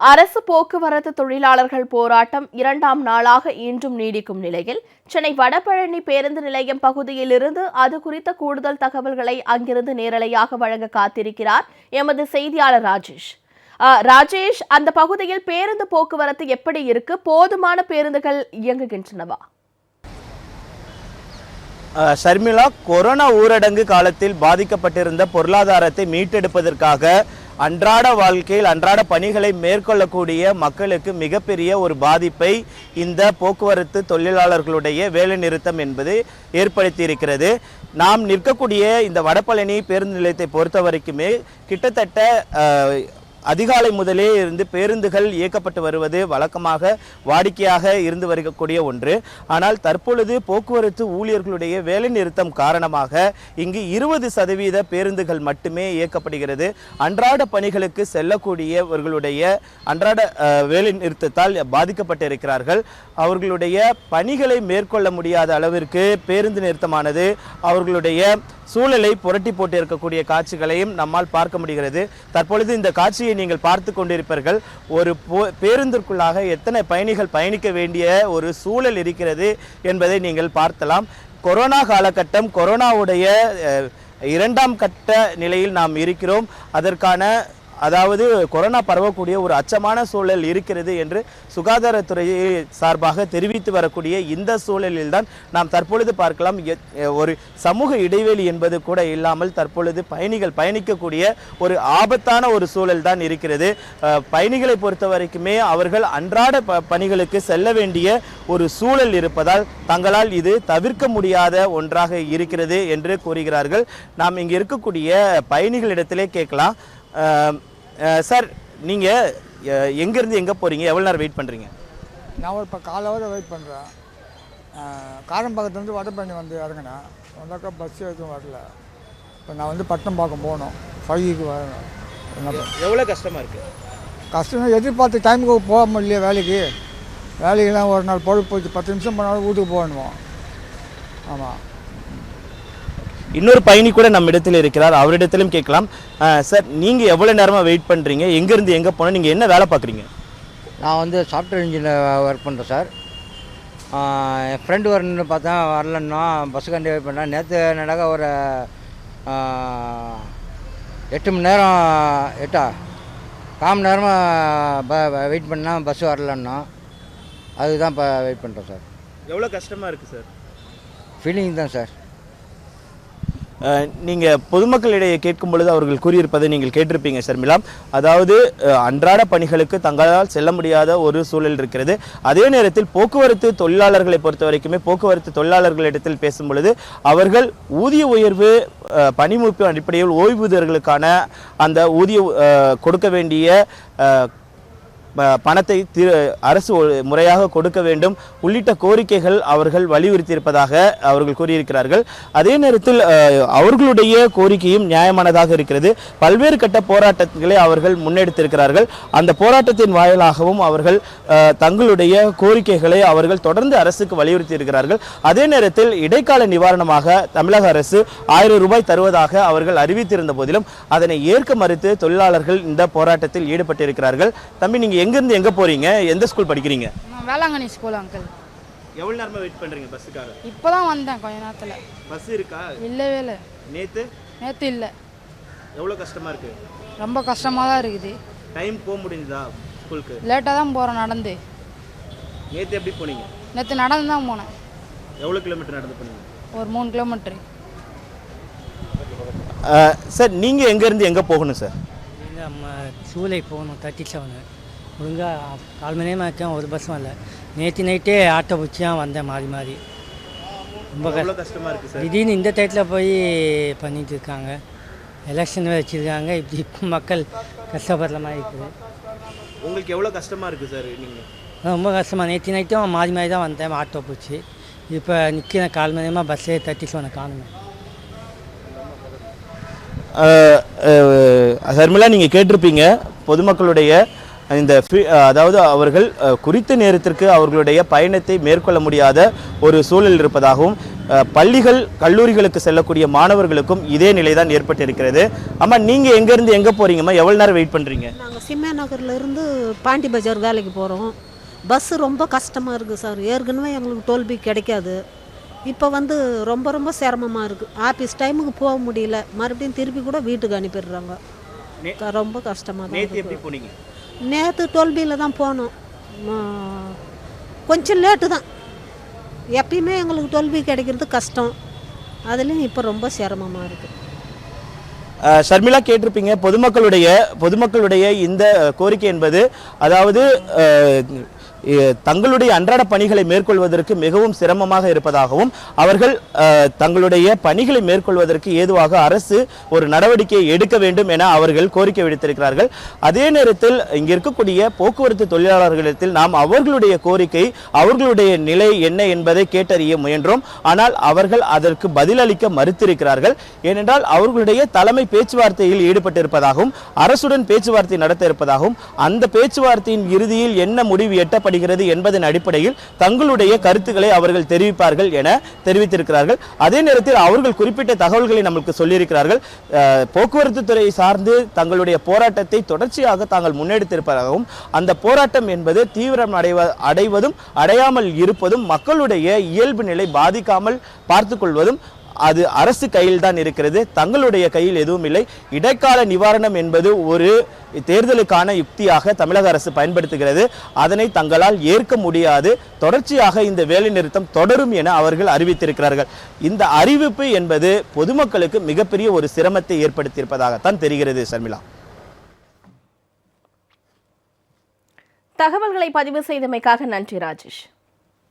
அரசு போக்குவரத்து தொழிலாளர்கள் போராட்டம் 2ஆம் நாளாக இன்றும் நீடிக்கும் நிலையில் சென்னை வடபழனி பேருந்து நிலையம் பகுதியில் இருந்து அது குறித்த கூடுதல் தகவல்களை அங்கிருந்து நேரலையாக வழங்க காத்திருக்கிறார் எமது செய்தியாளர் ராஜேஷ். அந்த பகுதியில் பேருந்து போக்குவரத்து எப்படி இருக்கு? போதுமான பேருந்துகள் இயங்குகின்றனவா? ஷர்மிளா, கொரோனா ஊரடங்கு காலத்தில் பாதிக்கப்பட்டிருந்த பொருளாதாரத்தை மீட்டெடுப்பதற்காக அன்றாட வாழ்க்கையில் அன்றாட பணிகளை மேற்கொள்ளக்கூடிய மக்களுக்கு மிகப்பெரிய ஒரு பாதிப்பை இந்த போக்குவரத்து தொழிலாளர்களுடைய வேலைநிறுத்தம் என்பது ஏற்படுத்தி இருக்கிறது. நாம் நிற்கக்கூடிய இந்த வடபழனி பேருந்து நிலையத்தை பொறுத்த வரைக்குமே கிட்டத்தட்ட அதிகாலை முதலே இருந்து பேருந்துகள் இயக்கப்பட்டு வருவது வழக்கமாக வாடிக்கையாக இருந்து வரக்கூடிய ஒன்று. ஆனால் தற்பொழுது போக்குவரத்து ஊழியர்களுடைய வேலை நிறுத்தம் காரணமாக இங்கு 20% பேருந்துகள் மட்டுமே இயக்கப்படுகிறது. அன்றாட பணிகளுக்கு செல்லக்கூடியவர்களுடைய அன்றாட வேலை நிறுத்தத்தால் பாதிக்கப்பட்டிருக்கிறார்கள். அவர்களுடைய பணிகளை மேற்கொள்ள முடியாத அளவிற்கு பேருந்து நிறுத்தமானது அவர்களுடைய சூழலை புரட்டி போட்டு இருக்கக்கூடிய காட்சிகளையும் நம்மால் பார்க்க முடிகிறது. தற்பொழுது இந்த காட்சியை நீங்கள் பார்த்து கொண்டிருப்பீர்கள். ஒரு பேருந்திற்குள்ளாக எத்தனை பயணிகள் பயணிக்க வேண்டிய ஒரு சூழல் இருக்கிறது என்பதை நீங்கள் பார்க்கலாம். கொரோனா காலகட்டம், கொரோனாவுடைய 2ஆம் கட்ட நிலையில் நாம் இருக்கிறோம். அதாவது கொரோனா பரவக்கூடிய ஒரு அச்சமான சூழல் இருக்கிறது என்று சுகாதாரத்துறை சார்பாக தெரிவித்து வரக்கூடிய இந்த சூழலில் தான் நாம் தற்பொழுது பார்க்கலாம். ஒரு சமூக இடைவெளி என்பது கூட இல்லாமல் தற்பொழுது பயணிகள் பயணிக்கக்கூடிய ஒரு ஆபத்தான ஒரு சூழல் தான் இருக்கிறது. பயணிகளை பொறுத்த வரைக்குமே அவர்கள் அன்றாட பணிகளுக்கு செல்ல வேண்டிய ஒரு சூழல் இருப்பதால் தங்களால் இது தவிர்க்க முடியாத ஒன்றாக இருக்கிறது என்று கூறுகிறார்கள். நாம் இங்கே இருக்கக்கூடிய பயணிகளிடத்திலே கேட்கலாம். சார், நீங்கள் எங்கேருந்து எங்கே போகிறீங்க? எவ்வளோ நேரம் வெயிட் பண்ணுறீங்க? நான் இப்போ காலைவரை வெயிட் பண்ணுறேன். காரம்பாக்கத்துலேருந்து வடபழனி வந்து இறங்கினேன். வந்தாக்கா பஸ் எதுவும் வரல. இப்போ நான் பட்டம் பார்க்க போகணும். 5க்கு வரணும். எவ்வளோ கஷ்டமாக இருக்குது? கஷ்டம் எதிர்பார்த்து டைமுக்கு போக முடியல. வேலைக்கெல்லாம் ஒரு நாள் பொழுது போச்சு. 10 நிமிஷம் போனாலும் வீட்டுக்கு போகணுமோ. ஆமாம். இன்னொரு பயணி கூட நம்ம இடத்துல இருக்கிறார். அவரிடத்திலும் கேட்கலாம். சார், நீங்கள் எவ்வளோ நேரமாக வெயிட் பண்ணுறீங்க? எங்கேருந்து எங்கே போனால் நீங்கள் என்ன வேலை பார்க்குறீங்க? நான் சாஃப்ட்வேர் இன்ஜினியர் ஒர்க் பண்ணுறேன் சார். என் ஃப்ரெண்டு வரணுன்னு பார்த்தா வரலன்னா பஸ்ஸுக்காண்டி வெயிட் பண்ணேன். நேற்று நடக்க ஒரு 8 மணி நேரம் 1/4 மணி நேரமாக வெயிட் பண்ணால் பஸ்ஸு வரலன்னா அதுதான் இப்போ வெயிட் பண்ணுறேன் சார். எவ்வளோ கஷ்டமாக இருக்குது சார்? ஃபீலிங் தான் சார். நீங்கள் பொதுமக்களிடையே கேட்கும் பொழுது அவர்கள் கூறியிருப்பதை நீங்கள் கேட்டிருப்பீங்க ஷர்மிளா. அதாவது அன்றாட பணிகளுக்கு தங்களால் செல்ல முடியாத ஒரு சூழல் இருக்கிறது. அதே நேரத்தில் போக்குவரத்து தொழிலாளர்களை பொறுத்த வரைக்குமே போக்குவரத்து தொழிலாளர்களிடத்தில் பேசும் பொழுது அவர்கள் ஊதிய உயர்வு, பணிமூப்பு அடிப்படையில் ஓய்வூதியர்களுக்கான அந்த ஊதிய கொடுக்க வேண்டிய பணத்தை அரசு முறையாக கொடுக்க வேண்டும் உள்ளிட்ட கோரிக்கைகள் அவர்கள் வலியுறுத்தியிருப்பதாக அவர்கள் கூறியிருக்கிறார்கள். அதே நேரத்தில் அவர்களுடைய கோரிக்கையும் நியாயமானதாக இருக்கிறது. பல்வேறு கட்ட போராட்டங்களை அவர்கள் முன்னெடுத்திருக்கிறார்கள். அந்த போராட்டத்தின் வாயிலாகவும் அவர்கள் தங்களுடைய கோரிக்கைகளை அவர்கள் தொடர்ந்து அரசுக்கு வலியுறுத்தி இருக்கிறார்கள். அதே நேரத்தில் இடைக்கால நிவாரணமாக தமிழக அரசு 1000 ரூபாய் தருவதாக அவர்கள் அறிவித்திருந்த போதிலும் அதனை ஏற்க மறுத்து தொழிலாளர்கள் இந்த போராட்டத்தில் ஈடுபட்டிருக்கிறார்கள். தம்பி, நீங்கள் எங்கேருந்து எங்கே போகிறீங்க? எந்த ஸ்கூல் படிக்கிறீங்க? Velankanni school uncle. எவ்வளோ நேரமாக வெயிட் பண்ணுறீங்க பஸ்ஸுக்காக? இப்போ தான் வந்தேன் கொஞ்ச நேரத்தில். பஸ் இருக்கா? இல்லவே இல்லை. நேற்று இல்லை. எவ்வளோ கஷ்டமாக இருக்குது? ரொம்ப கஷ்டமாக தான் இருக்குது. டைம் போக முடியுதா ஸ்கூலுக்கு? லேட்டாக தான் போகிறேன் நடந்து. நேற்று எப்படி போனீங்க? நேற்று நடந்து தான் போனேன். எவ்வளோ கிலோமீட்டர் நடந்து போனீங்க? ஒரு 3 கிலோமீட்டரு. சார், நீங்கள் எங்கேருந்து எங்கே போகணும் சார்? நம்ம சூளை போகணும் 37. ஒழுங்காக 4 மணி நேரமாக இருக்கேன், ஒரு பஸ்ஸும் இல்லை. நேற்று நைட்டே ஆட்டோ பிடிச்சி தான் வந்தேன் மாறி. ரொம்ப கஷ்டமாக இருக்குது சார். திடீர்னு இந்த டயத்தில் போய் பண்ணிட்டு இருக்காங்க. எலெக்ஷன் வச்சுருக்காங்க. இப்போ மக்கள் கஷ்டப்படுற மாதிரி இருக்குது. உங்களுக்கு எவ்வளோ கஷ்டமாக இருக்குது சார்? நீங்கள் ரொம்ப கஷ்டமாக. நேற்று நைட்டும் மாறி தான் வந்தேன் ஆட்டோ பிடிச்சி. இப்போ நிற்கிறேன் 4 மணி நேரமாக பஸ்ஸே 37 காணுங்க. ஷர்மிளா, நீங்கள் கேட்டிருப்பீங்க பொதுமக்களுடைய அதாவது அவர்கள் குறித்த நேரத்திற்கு அவர்களுடைய பயணத்தை மேற்கொள்ள முடியாத ஒரு சூழல் இருப்பதாகவும் பள்ளிகள் கல்லூரிகளுக்கு செல்லக்கூடிய மாணவர்களுக்கும் இதே நிலைதான் ஏற்பட்டிருக்கிறது. அம்மா, நீங்கள் எங்கேருந்து எங்கே போகிறீங்கம்மா? எவ்வளோ நேரம் வெயிட் பண்ணுறீங்க? நாங்கள் சிம்மே நகர்லேருந்து பாண்டி பஜார் வேலைக்கு போகிறோம். பஸ்ஸு ரொம்ப கஷ்டமாக இருக்குது சார். ஏற்கனவே எங்களுக்கு டோல்பி கிடைக்காது. இப்போ ரொம்ப சிரமமாக இருக்குது. ஆஃபீஸ் டைமுக்கு போக முடியல. மறுபடியும் திருப்பி கூட வீட்டுக்கு அனுப்பிடுறாங்க. ரொம்ப கஷ்டமாக தான் இருக்குது. நேற்று டோல்பியில் தான் போனோம். கொஞ்சம் லேட்டு தான். எப்பயுமே எங்களுக்கு டோல்பி கிடைக்கிறது கஷ்டம். அதுலேயும் இப்போ ரொம்ப சிரமமாக இருக்குது. ஷர்மிளா, கேட்டிருப்பீங்க பொதுமக்களுடைய இந்த கோரிக்கை என்பது, அதாவது தங்களுடைய அன்றாட பணிகளை மேற்கொள்வதற்கு மிகவும் சிரமமாக இருப்பதாகவும் அவர்கள் தங்களுடைய பணிகளை மேற்கொள்வதற்கு ஏதுவாக அரசு ஒரு நடவடிக்கை எடுக்க வேண்டும் என அவர்கள் கோரிக்கை விடுத்திருக்கிறார்கள். அதே நேரத்தில் இங்கே இருக்கக்கூடிய போக்குவரத்து தொழிலாளர்களிடத்தில் நாம் அவர்களுடைய கோரிக்கை, அவர்களுடைய நிலை என்ன என்பதை கேட்டறிய முயன்றோம். ஆனால் அவர்கள் அதற்கு பதிலளிக்க மறுத்திருக்கிறார்கள். ஏனென்றால் அவர்களுடைய தலைமை பேச்சுவார்த்தையில் ஈடுபட்டிருப்பதாகவும் அரசுடன் பேச்சுவார்த்தை நடத்த இருப்பதாகவும் அந்த பேச்சுவார்த்தையின் இறுதியில் என்ன முடிவு எட்டப்படுகிறது என்பதன் அடிப்படையில் தங்களுடைய கருத்துக்களை அவர்கள் தெரிவிப்பார்கள் என தெரிவித்திருக்கிறார்கள். அதே நேரத்தில் அவர்கள் குறிப்பிட்ட தகவல்களை நமக்கு சொல்லியிருக்கிறார்கள். போக்குவரத்து துறை சார்ந்து தங்களுடைய போராட்டத்தை தொடர்ச்சியாக தாங்கள் முன்னெடுத்திருப்பதாகவும் அந்த போராட்டம் என்பது தீவிரம் அடைவதும் அடையாமல் இருப்பதும் மக்களுடைய இயல்பு நிலை பாதிக்காமல் பார்த்துக் கொள்வதும் அது அரசு கையில் தான் இருக்கிறது, தங்களுடைய கையில் எதுவும் இல்லை. இடைக்கால நிவாரணம் என்பது ஒரு தேர்தலுக்கான யுக்தியாக தமிழக அரசு பயன்படுத்துகிறது. அதனை தங்களால் ஏற்க முடியாது. தொடர்ச்சியாக இந்த வேலைநிறுத்தம் தொடரும் என அவர்கள் அறிவித்திருக்கிறார்கள். இந்த அறிவிப்பு என்பது பொதுமக்களுக்கு மிகப்பெரிய ஒரு சிரமத்தை ஏற்படுத்தியிருப்பதாகத்தான் தெரிகிறது. ஷர்மிளா, தகவல்களை பதிவு செய்தமைக்காக நன்றி ராஜேஷ்.